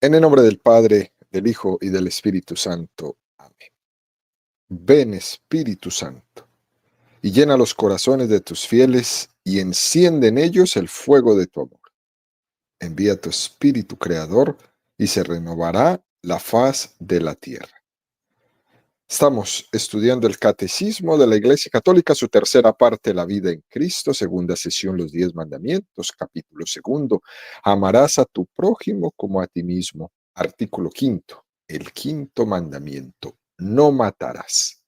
En el nombre del Padre, del Hijo y del Espíritu Santo. Amén. Ven, Espíritu Santo, y llena los corazones de tus fieles y enciende en ellos el fuego de tu amor. Envía tu Espíritu Creador y se renovará la faz de la tierra. Estamos estudiando el Catecismo de la Iglesia Católica, su tercera parte, la vida en Cristo, segunda sesión, los 10 mandamientos, capítulo segundo, amarás a tu prójimo como a ti mismo. Artículo quinto, el quinto mandamiento, no matarás.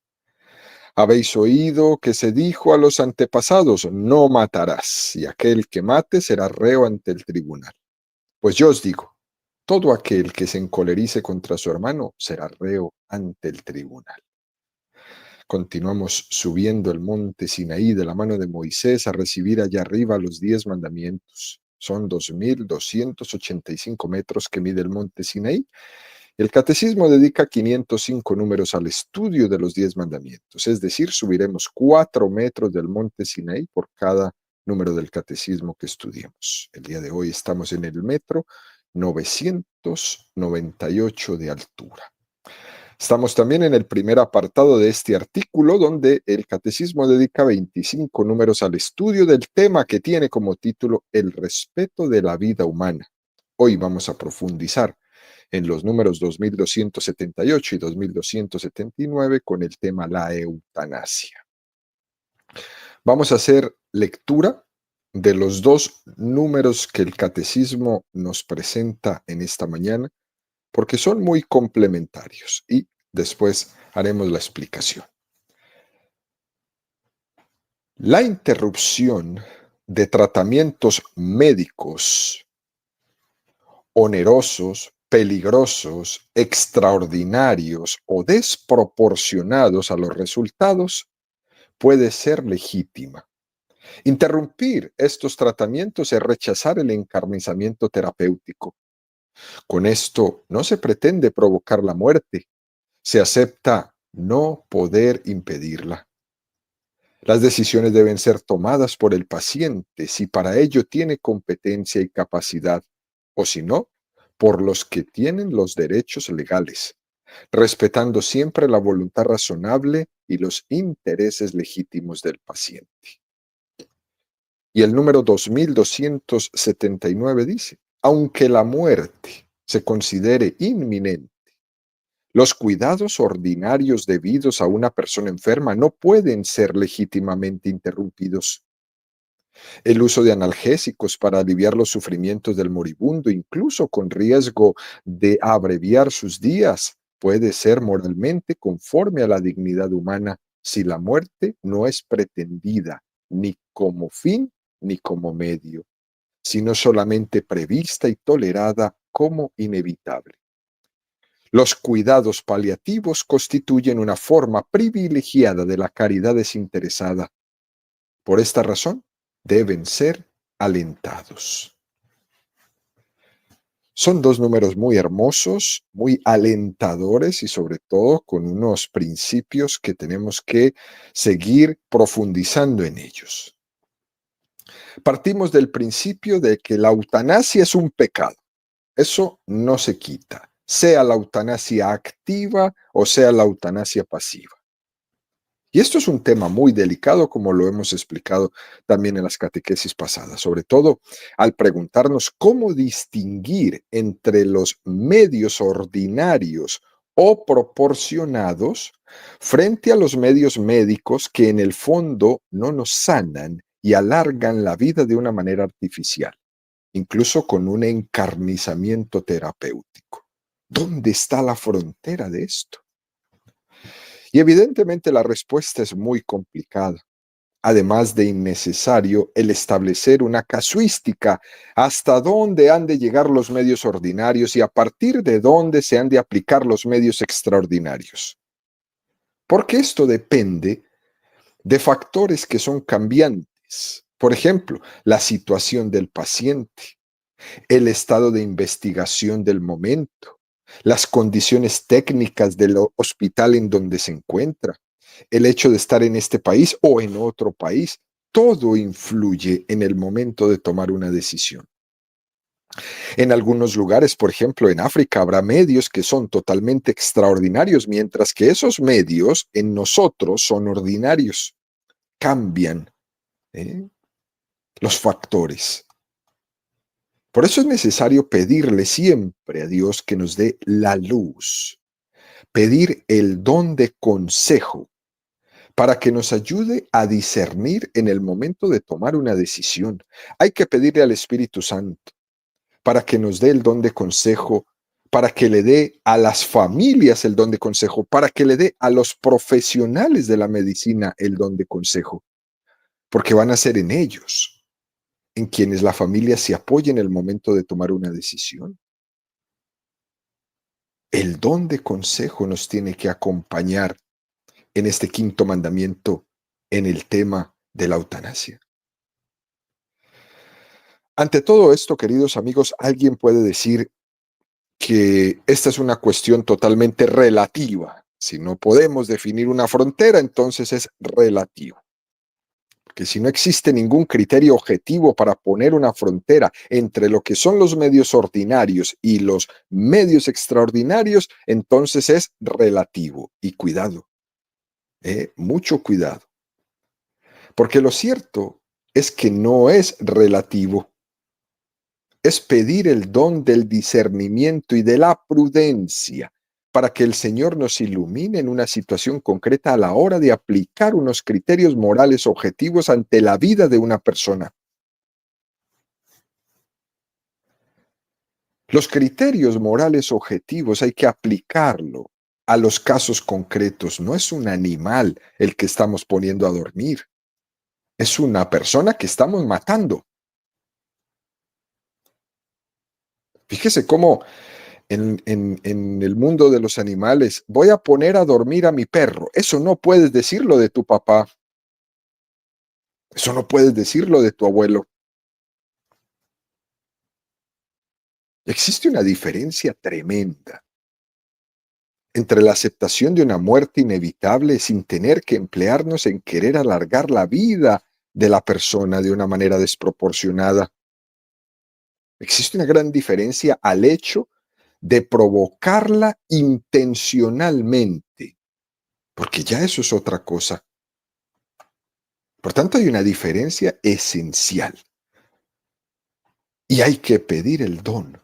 Habéis oído que se dijo a los antepasados, no matarás, y aquel que mate será reo ante el tribunal. Pues yo os digo, todo aquel que se encolerice contra su hermano será reo ante el tribunal. Continuamos subiendo el monte Sinaí de la mano de Moisés a recibir allá arriba los 10 mandamientos. Son 2.285 metros que mide el monte Sinaí. El catecismo dedica 505 números al estudio de los 10 mandamientos, es decir, subiremos 4 metros del monte Sinaí por cada número del catecismo que estudiemos. El día de hoy estamos en el metro 998 de altura. Estamos también en el primer apartado de este artículo, donde el catecismo dedica 25 números al estudio del tema que tiene como título El respeto de la vida humana. Hoy vamos a profundizar en los números 2278 y 2279 con el tema la eutanasia. Vamos a hacer lectura de los dos números que el catecismo nos presenta en esta mañana, porque son muy complementarios y después haremos la explicación. La interrupción de tratamientos médicos onerosos, peligrosos, extraordinarios o desproporcionados a los resultados puede ser legítima. Interrumpir estos tratamientos es rechazar el encarnizamiento terapéutico. Con esto no se pretende provocar la muerte, se acepta no poder impedirla. Las decisiones deben ser tomadas por el paciente si para ello tiene competencia y capacidad, o si no, por los que tienen los derechos legales, respetando siempre la voluntad razonable y los intereses legítimos del paciente. Y el número 2279 dice, aunque la muerte se considere inminente, los cuidados ordinarios debidos a una persona enferma no pueden ser legítimamente interrumpidos. El uso de analgésicos para aliviar los sufrimientos del moribundo, incluso con riesgo de abreviar sus días, puede ser moralmente conforme a la dignidad humana si la muerte no es pretendida ni como fin ni como medio, sino solamente prevista y tolerada como inevitable. Los cuidados paliativos constituyen una forma privilegiada de la caridad desinteresada. Por esta razón, deben ser alentados. Son dos números muy hermosos, muy alentadores y sobre todo con unos principios que tenemos que seguir profundizando en ellos. Partimos del principio de que la eutanasia es un pecado. Eso no se quita, sea la eutanasia activa o sea la eutanasia pasiva. Y esto es un tema muy delicado, como lo hemos explicado también en las catequesis pasadas, sobre todo al preguntarnos cómo distinguir entre los medios ordinarios o proporcionados frente a los medios médicos que en el fondo no nos sanan y alargan la vida de una manera artificial, incluso con un encarnizamiento terapéutico. ¿Dónde está la frontera de esto? Y evidentemente la respuesta es muy complicada, además de innecesario el establecer una casuística hasta dónde han de llegar los medios ordinarios y a partir de dónde se han de aplicar los medios extraordinarios. Porque esto depende de factores que son cambiantes. Por ejemplo, la situación del paciente, el estado de investigación del momento, las condiciones técnicas del hospital en donde se encuentra, el hecho de estar en este país o en otro país, todo influye en el momento de tomar una decisión. En algunos lugares, por ejemplo, en África, habrá medios que son totalmente extraordinarios, mientras que esos medios en nosotros son ordinarios. Cambian, ¿eh?, los factores. Por eso es necesario pedirle siempre a Dios que nos dé la luz, pedir el don de consejo para que nos ayude a discernir en el momento de tomar una decisión. Hay que pedirle al Espíritu Santo para que nos dé el don de consejo, para que le dé a las familias el don de consejo, para que le dé a los profesionales de la medicina el don de consejo, porque van a ser en ellos en quienes la familia se apoya en el momento de tomar una decisión. El don de consejo nos tiene que acompañar en este quinto mandamiento, en el tema de la eutanasia. Ante todo esto, queridos amigos, alguien puede decir que esta es una cuestión totalmente relativa. Si no podemos definir una frontera, entonces es relativo. Que si no existe ningún criterio objetivo para poner una frontera entre lo que son los medios ordinarios y los medios extraordinarios, entonces es relativo. Y cuidado, mucho cuidado. Porque lo cierto es que no es relativo. Es pedir el don del discernimiento y de la prudencia para que el Señor nos ilumine en una situación concreta a la hora de aplicar unos criterios morales objetivos ante la vida de una persona. Los criterios morales objetivos hay que aplicarlo a los casos concretos. No es un animal el que estamos poniendo a dormir. Es una persona que estamos matando. Fíjese cómo en el mundo de los animales, voy a poner a dormir a mi perro. Eso no puedes decirlo de tu papá. Eso no puedes decirlo de tu abuelo. Existe una diferencia tremenda entre la aceptación de una muerte inevitable sin tener que emplearnos en querer alargar la vida de la persona de una manera desproporcionada. Existe una gran diferencia al hecho de provocarla intencionalmente, porque ya eso es otra cosa. Por tanto, hay una diferencia esencial y hay que pedir el don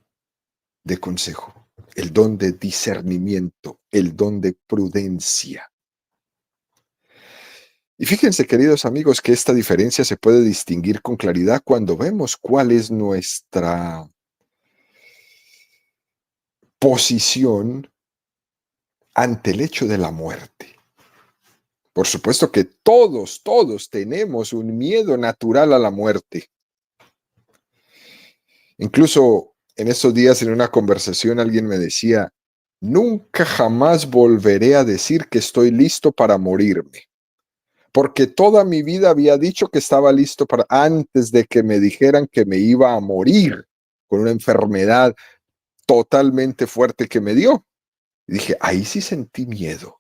de consejo, el don de discernimiento, el don de prudencia. Y fíjense, queridos amigos, que esta diferencia se puede distinguir con claridad cuando vemos cuál es nuestra posición ante el hecho de la muerte. Por supuesto que todos tenemos un miedo natural a la muerte. Incluso en estos días en una conversación alguien me decía, nunca jamás volveré a decir que estoy listo para morirme, porque toda mi vida había dicho que estaba listo para antes de que me dijeran que me iba a morir con una enfermedad totalmente fuerte que me dio. Y dije, ahí sí sentí miedo.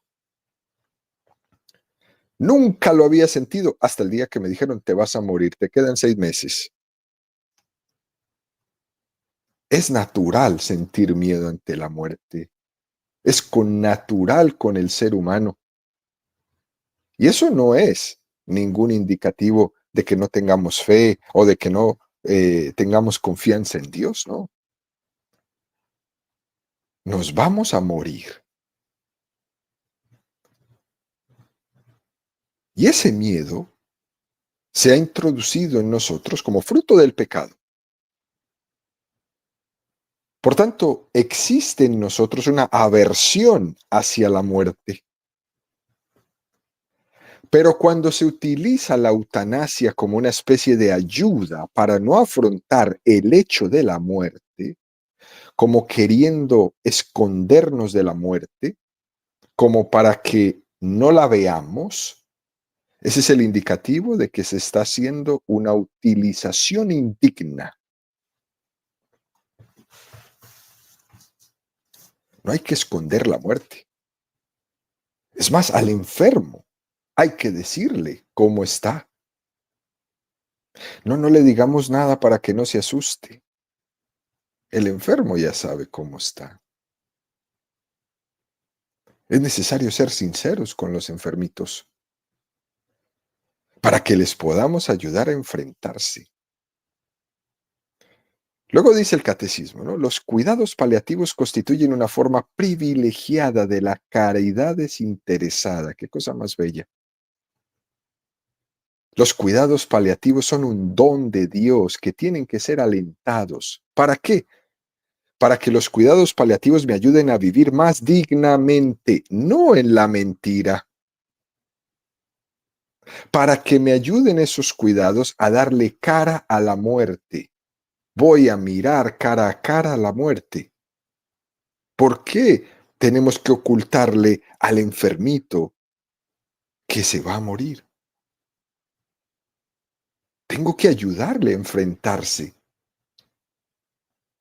Nunca lo había sentido hasta el día que me dijeron, te vas a morir, te quedan 6 meses. Es natural sentir miedo ante la muerte. Es connatural con el ser humano. Y eso no es ningún indicativo de que no tengamos fe o de que no tengamos confianza en Dios, ¿no? Nos vamos a morir. Y ese miedo se ha introducido en nosotros como fruto del pecado. Por tanto, existe en nosotros una aversión hacia la muerte. Pero cuando se utiliza la eutanasia como una especie de ayuda para no afrontar el hecho de la muerte, como queriendo escondernos de la muerte, como para que no la veamos, ese es el indicativo de que se está haciendo una utilización indigna. No hay que esconder la muerte. Es más, al enfermo hay que decirle cómo está. No le digamos nada para que no se asuste. El enfermo ya sabe cómo está. Es necesario ser sinceros con los enfermitos para que les podamos ayudar a enfrentarse. Luego dice el catecismo, ¿no? Los cuidados paliativos constituyen una forma privilegiada de la caridad desinteresada. Qué cosa más bella. Los cuidados paliativos son un don de Dios que tienen que ser alentados. ¿Para qué? Para que los cuidados paliativos me ayuden a vivir más dignamente, no en la mentira. Para que me ayuden esos cuidados a darle cara a la muerte. Voy a mirar cara a cara a la muerte. ¿Por qué tenemos que ocultarle al enfermito que se va a morir? Tengo que ayudarle a enfrentarse.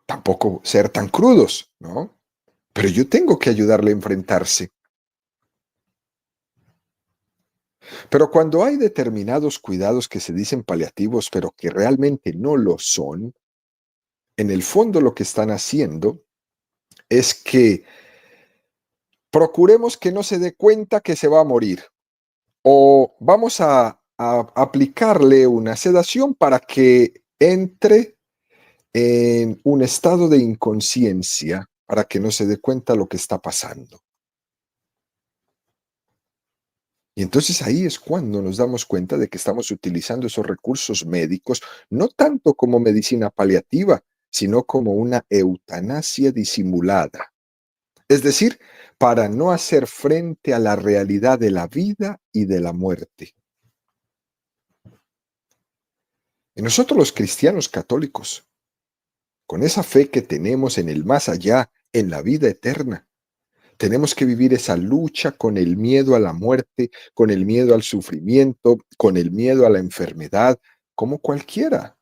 Tampoco ser tan crudos, ¿no? Pero yo tengo que ayudarle a enfrentarse. Pero cuando hay determinados cuidados que se dicen paliativos, pero que realmente no lo son, en el fondo lo que están haciendo es que procuremos que no se dé cuenta que se va a morir. O vamos a aplicarle una sedación para que entre en un estado de inconsciencia, para que no se dé cuenta lo que está pasando. Y entonces ahí es cuando nos damos cuenta de que estamos utilizando esos recursos médicos no tanto como medicina paliativa, sino como una eutanasia disimulada. Es decir, para no hacer frente a la realidad de la vida y de la muerte. Y nosotros los cristianos católicos, con esa fe que tenemos en el más allá, en la vida eterna, tenemos que vivir esa lucha con el miedo a la muerte, con el miedo al sufrimiento, con el miedo a la enfermedad, como cualquiera.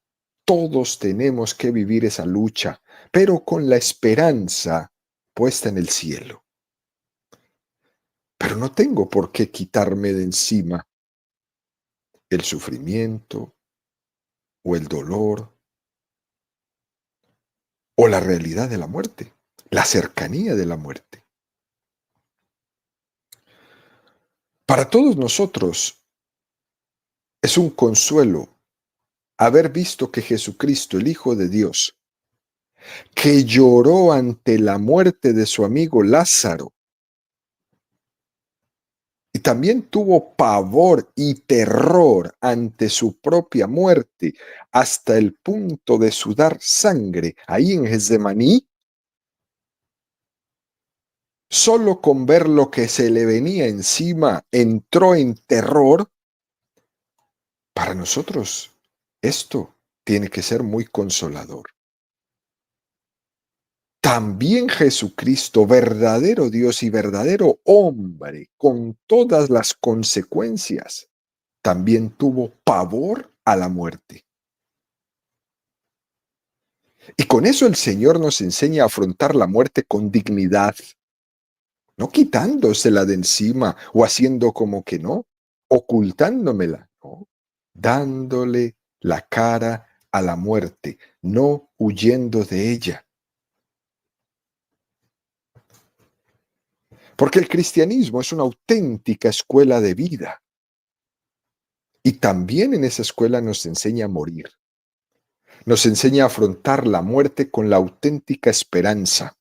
Todos tenemos que vivir esa lucha, pero con la esperanza puesta en el cielo. Pero no tengo por qué quitarme de encima el sufrimiento o el dolor o la realidad de la muerte, la cercanía de la muerte. Para todos nosotros es un consuelo haber visto que Jesucristo, el Hijo de Dios, que lloró ante la muerte de su amigo Lázaro, y también tuvo pavor y terror ante su propia muerte, hasta el punto de sudar sangre ahí en Getsemaní, solo con ver lo que se le venía encima, entró en terror. Para nosotros esto tiene que ser muy consolador. También Jesucristo, verdadero Dios y verdadero hombre, con todas las consecuencias, también tuvo pavor a la muerte. Y con eso el Señor nos enseña a afrontar la muerte con dignidad, no quitándosela de encima o haciendo como que no, ocultándomela, no, dándole la cara a la muerte, no huyendo de ella. Porque el cristianismo es una auténtica escuela de vida. Y también en esa escuela nos enseña a morir. Nos enseña a afrontar la muerte con la auténtica esperanza.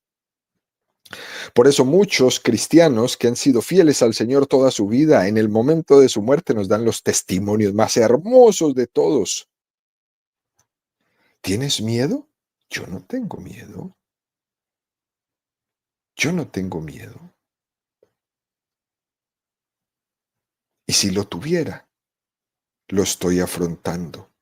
Por eso muchos cristianos que han sido fieles al Señor toda su vida, en el momento de su muerte nos dan los testimonios más hermosos de todos. ¿Tienes miedo? Yo no tengo miedo. Yo no tengo miedo. Y si lo tuviera, lo estoy afrontando.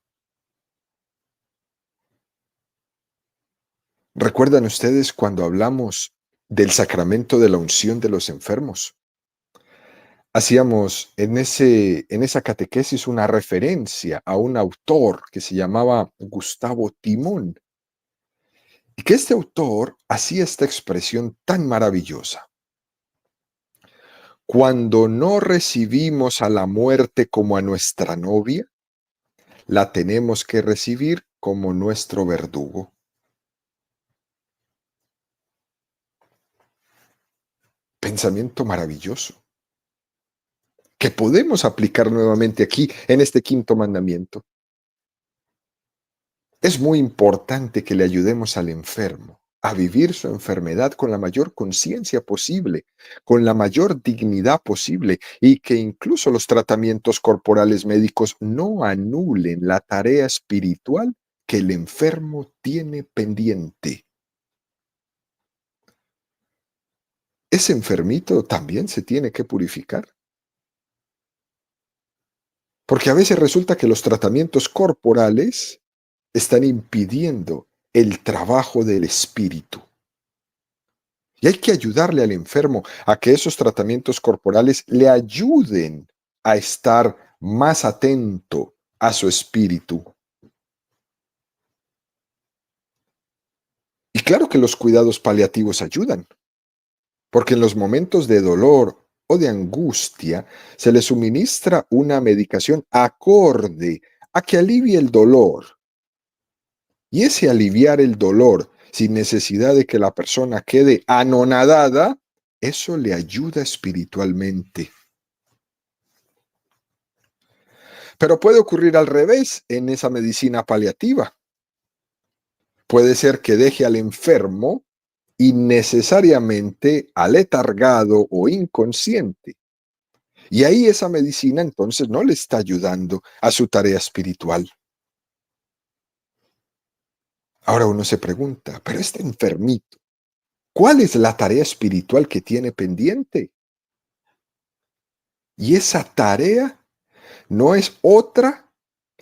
¿Recuerdan ustedes cuando hablamos del sacramento de la unción de los enfermos? Hacíamos en esa catequesis una referencia a un autor que se llamaba Gustavo Timón, y que este autor hacía esta expresión tan maravillosa. Cuando no recibimos a la muerte como a nuestra novia, la tenemos que recibir como nuestro verdugo. Pensamiento maravilloso que podemos aplicar nuevamente aquí en este quinto mandamiento. Es muy importante que le ayudemos al enfermo a vivir su enfermedad con la mayor conciencia posible, con la mayor dignidad posible, y que incluso los tratamientos corporales médicos no anulen la tarea espiritual que el enfermo tiene pendiente. Ese enfermito también se tiene que purificar, porque a veces resulta que los tratamientos corporales están impidiendo el trabajo del espíritu. Y hay que ayudarle al enfermo a que esos tratamientos corporales le ayuden a estar más atento a su espíritu. Y claro que los cuidados paliativos ayudan, porque en los momentos de dolor o de angustia se le suministra una medicación acorde a que alivie el dolor. Y ese aliviar el dolor sin necesidad de que la persona quede anonadada, eso le ayuda espiritualmente. Pero puede ocurrir al revés en esa medicina paliativa. Puede ser que deje al enfermo innecesariamente aletargado o inconsciente. Y ahí esa medicina entonces no le está ayudando a su tarea espiritual. Ahora uno se pregunta, pero este enfermito, ¿cuál es la tarea espiritual que tiene pendiente? Y esa tarea no es otra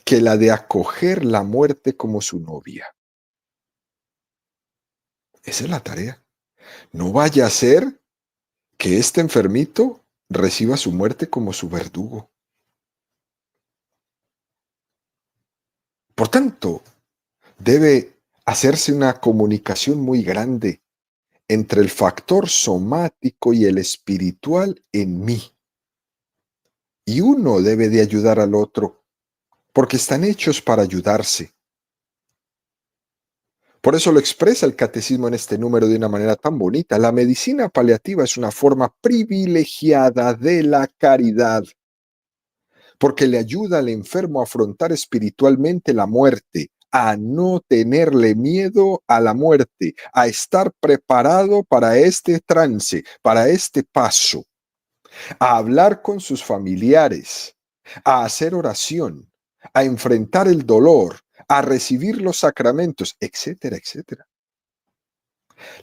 que la de acoger la muerte como su novia. Esa es la tarea. No vaya a ser que este enfermito reciba su muerte como su verdugo. Por tanto, debe hacerse una comunicación muy grande entre el factor somático y el espiritual en mí. Y uno debe de ayudar al otro, porque están hechos para ayudarse. Por eso lo expresa el catecismo en este número de una manera tan bonita. La medicina paliativa es una forma privilegiada de la caridad, porque le ayuda al enfermo a afrontar espiritualmente la muerte, a no tenerle miedo a la muerte, a estar preparado para este trance, para este paso, a hablar con sus familiares, a hacer oración, a enfrentar el dolor, a recibir los sacramentos, etcétera, etcétera.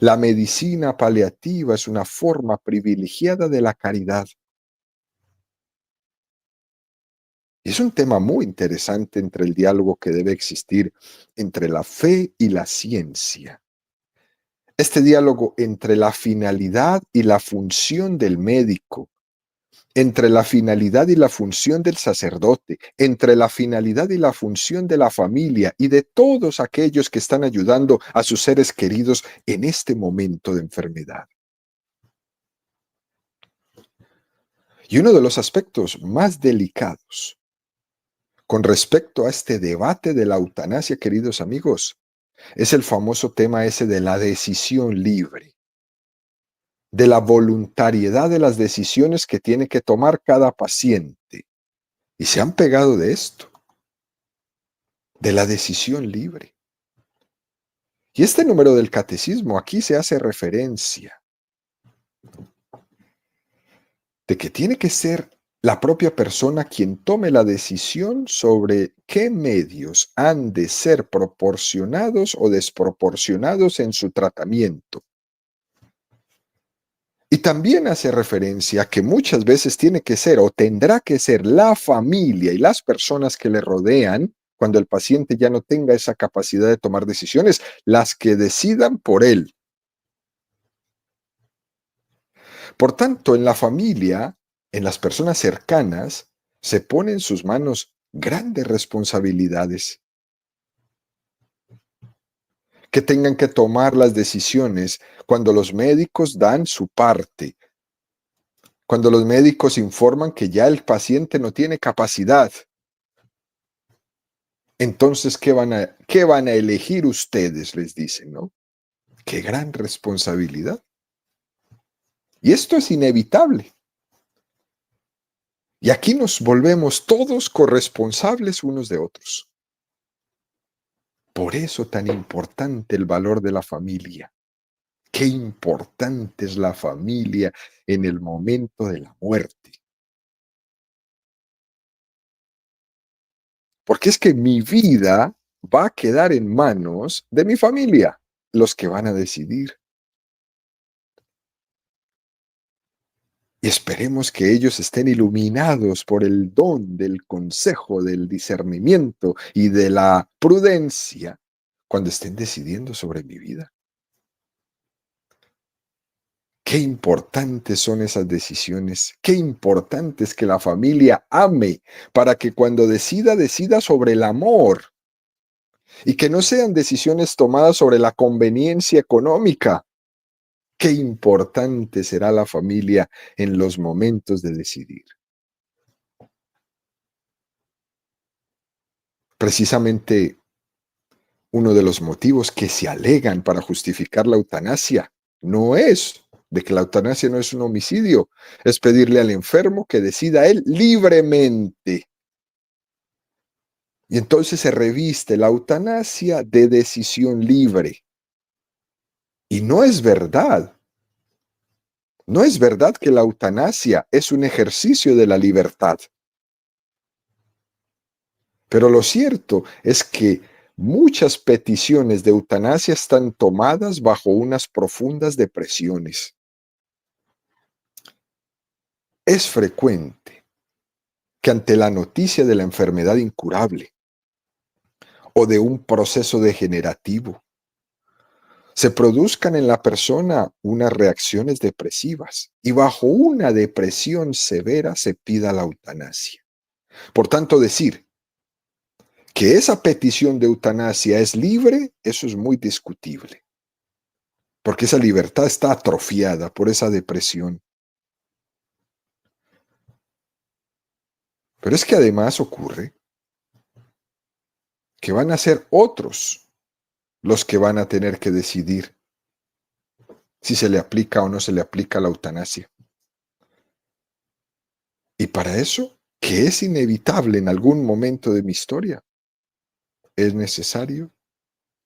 La medicina paliativa es una forma privilegiada de la caridad. Es un tema muy interesante entre el diálogo que debe existir entre la fe y la ciencia. Este diálogo entre la finalidad y la función del médico, entre la finalidad y la función del sacerdote, entre la finalidad y la función de la familia y de todos aquellos que están ayudando a sus seres queridos en este momento de enfermedad. Y uno de los aspectos más delicados con respecto a este debate de la eutanasia, queridos amigos, es el famoso tema ese de la decisión libre, de la voluntariedad de las decisiones que tiene que tomar cada paciente. Y se han pegado de esto, de la decisión libre. Y este número del catecismo aquí se hace referencia de que tiene que ser la propia persona quien tome la decisión sobre qué medios han de ser proporcionados o desproporcionados en su tratamiento. Y también hace referencia a que muchas veces tiene que ser o tendrá que ser la familia y las personas que le rodean, cuando el paciente ya no tenga esa capacidad de tomar decisiones, las que decidan por él. Por tanto, en la familia, en las personas cercanas, se ponen en sus manos grandes responsabilidades, que tengan que tomar las decisiones cuando los médicos dan su parte, cuando los médicos informan que ya el paciente no tiene capacidad. Entonces, qué van a elegir ustedes? Les dicen, ¿no? Qué gran responsabilidad. Y esto es inevitable. Y aquí nos volvemos todos corresponsables unos de otros. Por eso tan importante el valor de la familia. Qué importante es la familia en el momento de la muerte. Porque es que mi vida va a quedar en manos de mi familia, los que van a decidir. Y esperemos que ellos estén iluminados por el don del consejo, del discernimiento y de la prudencia cuando estén decidiendo sobre mi vida. Qué importantes son esas decisiones, qué importante es que la familia ame para que cuando decida, decida sobre el amor y que no sean decisiones tomadas sobre la conveniencia económica. Qué importante será la familia en los momentos de decidir. Precisamente uno de los motivos que se alegan para justificar la eutanasia no es de que la eutanasia no es un homicidio, es pedirle al enfermo que decida él libremente. Y entonces se reviste la eutanasia de decisión libre. Y no es verdad. No es verdad que la eutanasia es un ejercicio de la libertad. Pero lo cierto es que muchas peticiones de eutanasia están tomadas bajo unas profundas depresiones. Es frecuente que ante la noticia de la enfermedad incurable o de un proceso degenerativo, se produzcan en la persona unas reacciones depresivas y bajo una depresión severa se pida la eutanasia. Por tanto, decir que esa petición de eutanasia es libre, eso es muy discutible, porque esa libertad está atrofiada por esa depresión. Pero es que además ocurre que van a ser otros los que van a tener que decidir si se le aplica o no se le aplica la eutanasia. Y para eso, que es inevitable en algún momento de mi historia, es necesario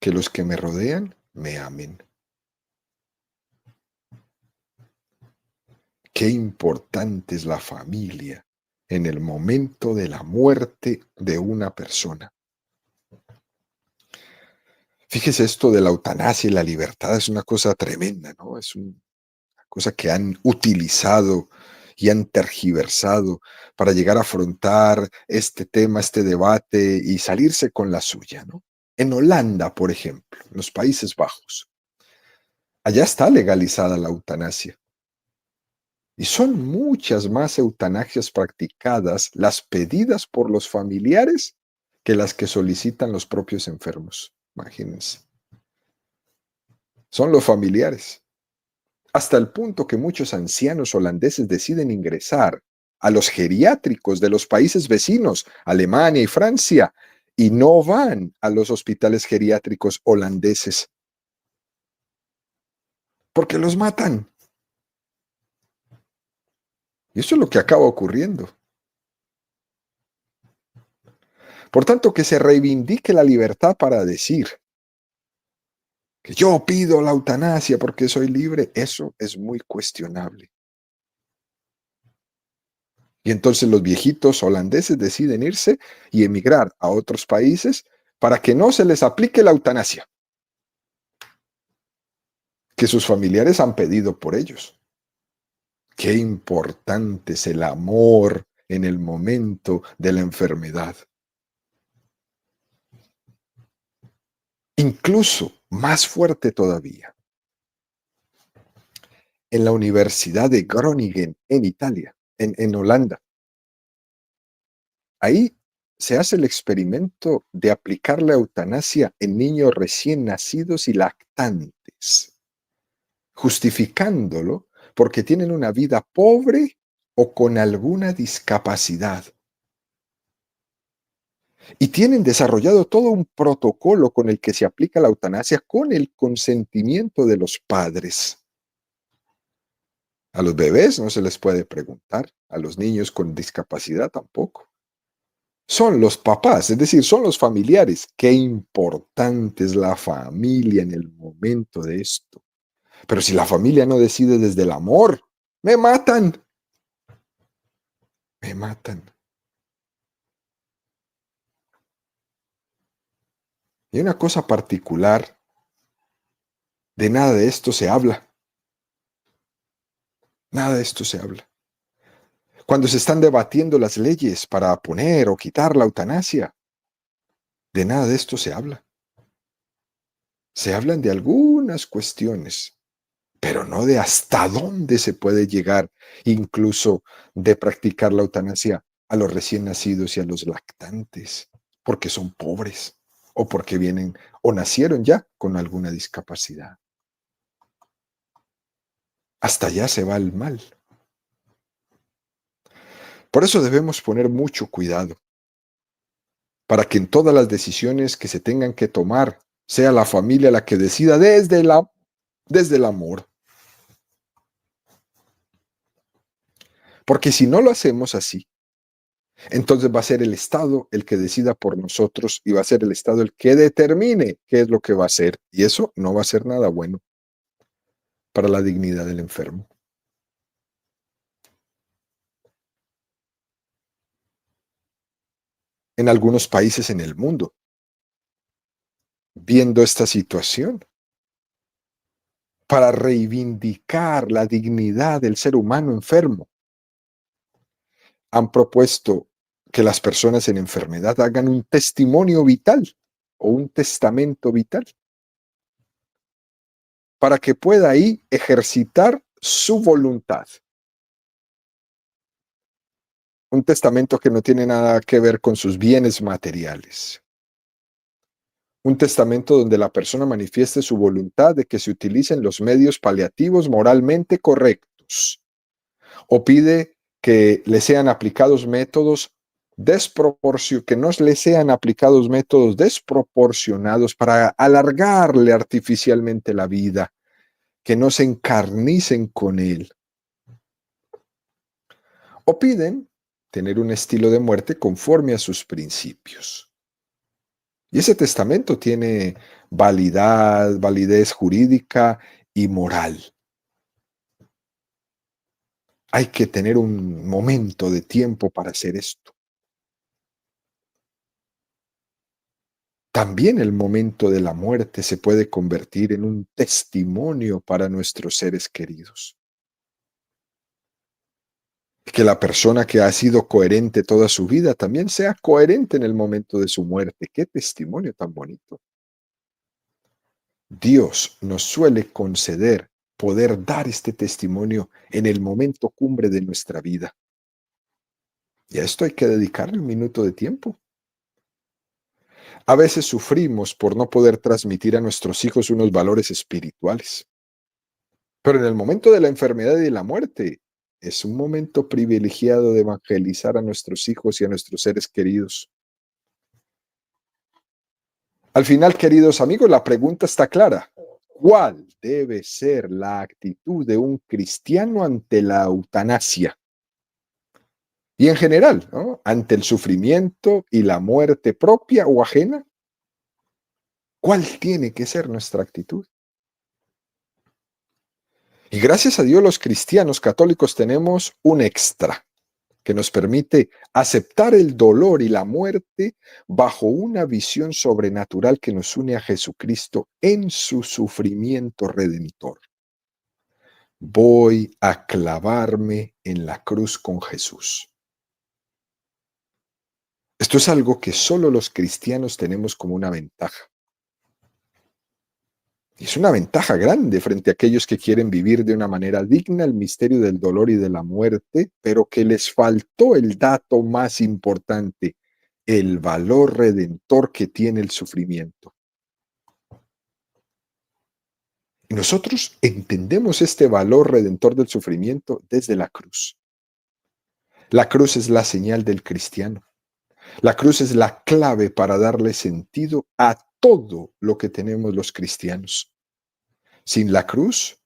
que los que me rodean me amen. Qué importante es la familia en el momento de la muerte de una persona. Fíjese, esto de la eutanasia y la libertad es una cosa tremenda, ¿no? Es una cosa que han utilizado y han tergiversado para llegar a afrontar este tema, este debate y salirse con la suya, ¿no? En Holanda, por ejemplo, en los Países Bajos, allá está legalizada la eutanasia. Y son muchas más eutanasias practicadas, las pedidas por los familiares, que las que solicitan los propios enfermos. Imagínense. Son los familiares. Hasta el punto que muchos ancianos holandeses deciden ingresar a los geriátricos de los países vecinos, Alemania y Francia, y no van a los hospitales geriátricos holandeses, porque los matan. Y eso es lo que acaba ocurriendo. Por tanto, que se reivindique la libertad para decir que yo pido la eutanasia porque soy libre, eso es muy cuestionable. Y entonces los viejitos holandeses deciden irse y emigrar a otros países para que no se les aplique la eutanasia que sus familiares han pedido por ellos. Qué importante es el amor en el momento de la enfermedad. Incluso más fuerte todavía, en la Universidad de Groningen, en Italia, en Holanda. Ahí se hace el experimento de aplicar la eutanasia en niños recién nacidos y lactantes, justificándolo porque tienen una vida pobre o con alguna discapacidad. Y tienen desarrollado todo un protocolo con el que se aplica la eutanasia con el consentimiento de los padres. A los bebés no se les puede preguntar, a los niños con discapacidad tampoco. Son los papás, es decir, son los familiares. Qué importante es la familia en el momento de esto. Pero si la familia no decide desde el amor, me matan, me matan. Y una cosa particular, de nada de esto se habla. Nada de esto se habla. Cuando se están debatiendo las leyes para poner o quitar la eutanasia, de nada de esto se habla. Se hablan de algunas cuestiones, pero no de hasta dónde se puede llegar, incluso de practicar la eutanasia a los recién nacidos y a los lactantes, porque son pobres o porque vienen o nacieron ya con alguna discapacidad. Hasta allá se va el mal. Por eso debemos poner mucho cuidado para que en todas las decisiones que se tengan que tomar sea la familia la que decida desde el amor. Porque si no lo hacemos así, entonces va a ser el Estado el que decida por nosotros y va a ser el Estado el que determine qué es lo que va a hacer. Y eso no va a ser nada bueno para la dignidad del enfermo. En algunos países en el mundo, viendo esta situación, para reivindicar la dignidad del ser humano enfermo, han propuesto que las personas en enfermedad hagan un testimonio vital o un testamento vital para que pueda ahí ejercitar su voluntad. Un testamento que no tiene nada que ver con sus bienes materiales. Un testamento donde la persona manifieste su voluntad de que se utilicen los medios paliativos moralmente correctos o pide que le sean aplicados métodos que no le sean aplicados métodos desproporcionados para alargarle artificialmente la vida, que no se encarnicen con él. O piden tener un estilo de muerte conforme a sus principios. Y ese testamento tiene validez jurídica y moral. Hay que tener un momento de tiempo para hacer esto. También el momento de la muerte se puede convertir en un testimonio para nuestros seres queridos. Que la persona que ha sido coherente toda su vida también sea coherente en el momento de su muerte. ¡Qué testimonio tan bonito! Dios nos suele conceder poder dar este testimonio en el momento cumbre de nuestra vida. Y a esto hay que dedicarle un minuto de tiempo. A veces sufrimos por no poder transmitir a nuestros hijos unos valores espirituales. Pero en el momento de la enfermedad y de la muerte, es un momento privilegiado de evangelizar a nuestros hijos y a nuestros seres queridos. Al final, queridos amigos, la pregunta está clara. ¿Cuál debe ser la actitud de un cristiano ante la eutanasia? Y en general, ¿no? Ante el sufrimiento y la muerte propia o ajena, ¿cuál tiene que ser nuestra actitud? Y gracias a Dios los cristianos católicos tenemos un extra que nos permite aceptar el dolor y la muerte bajo una visión sobrenatural que nos une a Jesucristo en su sufrimiento redentor. Voy a clavarme en la cruz con Jesús. Esto es algo que solo los cristianos tenemos como una ventaja. Y es una ventaja grande frente a aquellos que quieren vivir de una manera digna el misterio del dolor y de la muerte, pero que les faltó el dato más importante, el valor redentor que tiene el sufrimiento. Y nosotros entendemos este valor redentor del sufrimiento desde la cruz. La cruz es la señal del cristiano. La cruz es la clave para darle sentido a todo lo que tenemos los cristianos. Sin la cruz,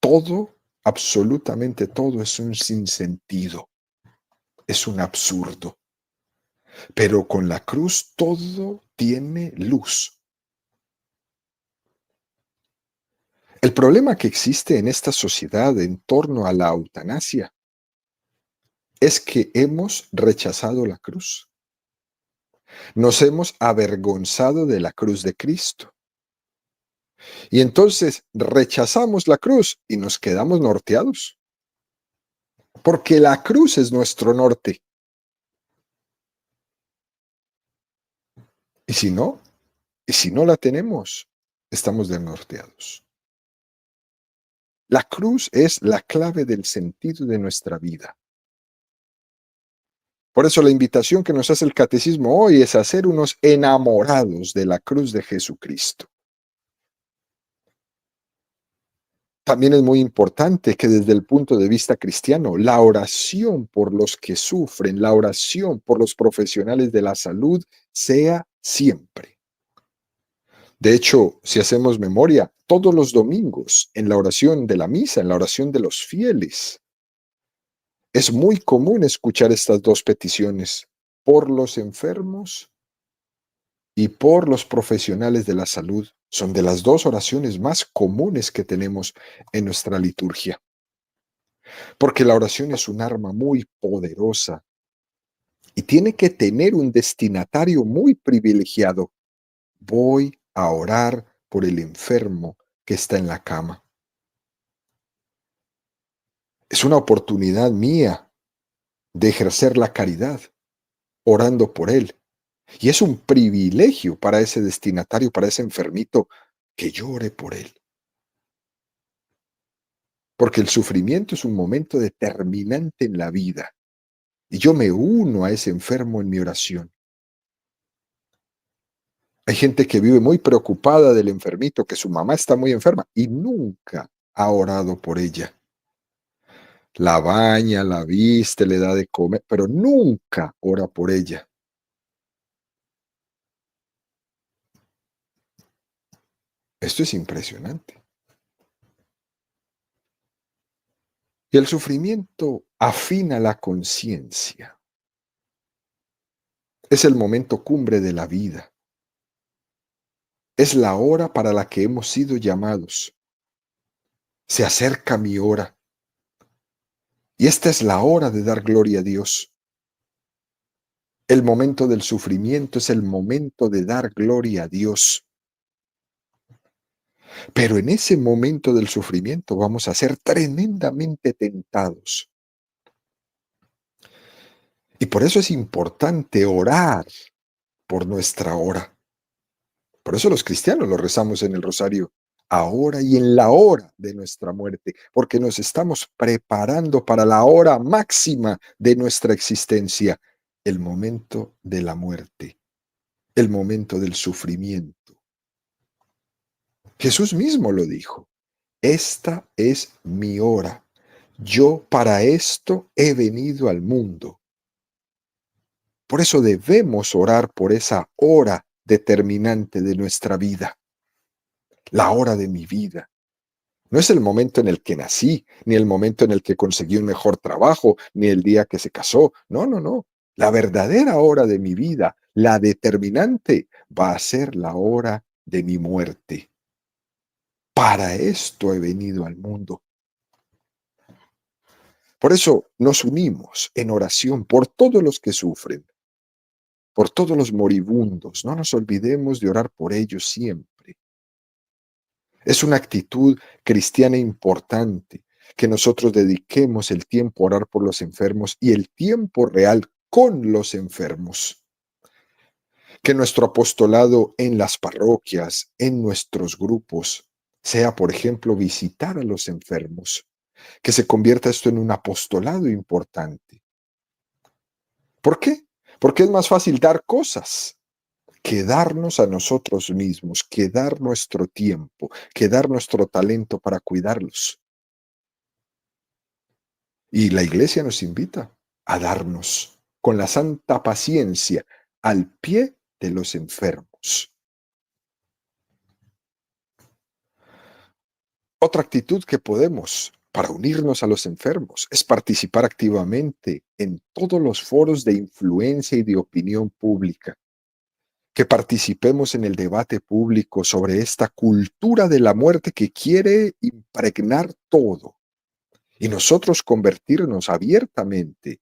todo absolutamente todo es un sinsentido, es un absurdo. Pero con la cruz todo tiene luz. El problema que existe en esta sociedad en torno a la eutanasia es que hemos rechazado la cruz. Nos hemos avergonzado de la cruz de Cristo. Y entonces rechazamos la cruz y nos quedamos norteados. Porque la cruz es nuestro norte. Y si no, la tenemos, estamos desnorteados. La cruz es la clave del sentido de nuestra vida. Por eso la invitación que nos hace el catecismo hoy es a ser unos enamorados de la cruz de Jesucristo. También es muy importante que desde el punto de vista cristiano, la oración por los que sufren, la oración por los profesionales de la salud sea siempre. De hecho, si hacemos memoria, todos los domingos en la oración de la misa, en la oración de los fieles, es muy común escuchar estas dos peticiones, por los enfermos y por los profesionales de la salud. Son de las dos oraciones más comunes que tenemos en nuestra liturgia. Porque la oración es un arma muy poderosa y tiene que tener un destinatario muy privilegiado. Voy a orar por el enfermo que está en la cama. Es una oportunidad mía de ejercer la caridad, orando por él. Y es un privilegio para ese destinatario, para ese enfermito, que yo ore por él. Porque el sufrimiento es un momento determinante en la vida. Y yo me uno a ese enfermo en mi oración. Hay gente que vive muy preocupada del enfermito, que su mamá está muy enferma y nunca ha orado por ella. La baña, la viste, le da de comer, pero nunca ora por ella. Esto es impresionante. Y el sufrimiento afina la conciencia. Es el momento cumbre de la vida. Es la hora para la que hemos sido llamados. Se acerca mi hora. Y esta es la hora de dar gloria a Dios. El momento del sufrimiento es el momento de dar gloria a Dios. Pero en ese momento del sufrimiento vamos a ser tremendamente tentados. Y por eso es importante orar por nuestra hora. Por eso los cristianos lo rezamos en el rosario ahora y en la hora de nuestra muerte, porque nos estamos preparando para la hora máxima de nuestra existencia, el momento de la muerte, el momento del sufrimiento. Jesús mismo lo dijo, esta es mi hora, yo para esto he venido al mundo. Por eso debemos orar por esa hora determinante de nuestra vida, la hora de mi vida. No es el momento en el que nací, ni el momento en el que conseguí un mejor trabajo, ni el día que se casó. No, no, no. La verdadera hora de mi vida, la determinante, va a ser la hora de mi muerte. Para esto he venido al mundo. Por eso nos unimos en oración por todos los que sufren, por todos los moribundos. No nos olvidemos de orar por ellos siempre. Es una actitud cristiana importante que nosotros dediquemos el tiempo a orar por los enfermos y el tiempo real con los enfermos. Que nuestro apostolado en las parroquias, en nuestros grupos, sea, por ejemplo, visitar a los enfermos. Que se convierta esto en un apostolado importante. ¿Por qué? Porque es más fácil dar cosas que darnos a nosotros mismos, que dar nuestro tiempo, que dar nuestro talento para cuidarlos. Y la iglesia nos invita a darnos con la santa paciencia al pie de los enfermos. Otra actitud que podemos para unirnos a los enfermos, es participar activamente en todos los foros de influencia y de opinión pública, que participemos en el debate público sobre esta cultura de la muerte que quiere impregnar todo y nosotros convertirnos abiertamente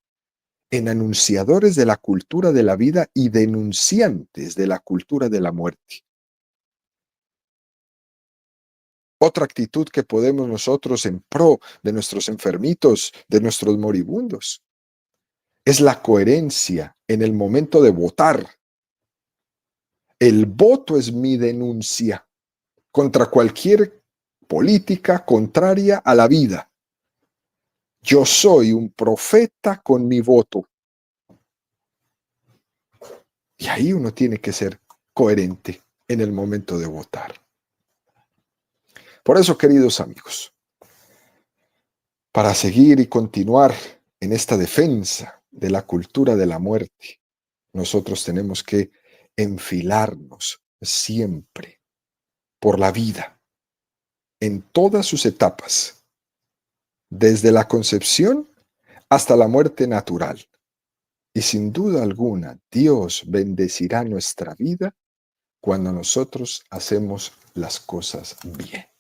en anunciadores de la cultura de la vida y denunciantes de la cultura de la muerte. Otra actitud que podemos nosotros en pro de nuestros enfermitos, de nuestros moribundos, es la coherencia en el momento de votar. El voto es mi denuncia contra cualquier política contraria a la vida. Yo soy un profeta con mi voto. Y ahí uno tiene que ser coherente en el momento de votar. Por eso, queridos amigos, para seguir y continuar en esta defensa de la cultura de la muerte, nosotros tenemos que enfilarnos siempre por la vida, en todas sus etapas, desde la concepción hasta la muerte natural. Y sin duda alguna, Dios bendecirá nuestra vida cuando nosotros hacemos las cosas bien.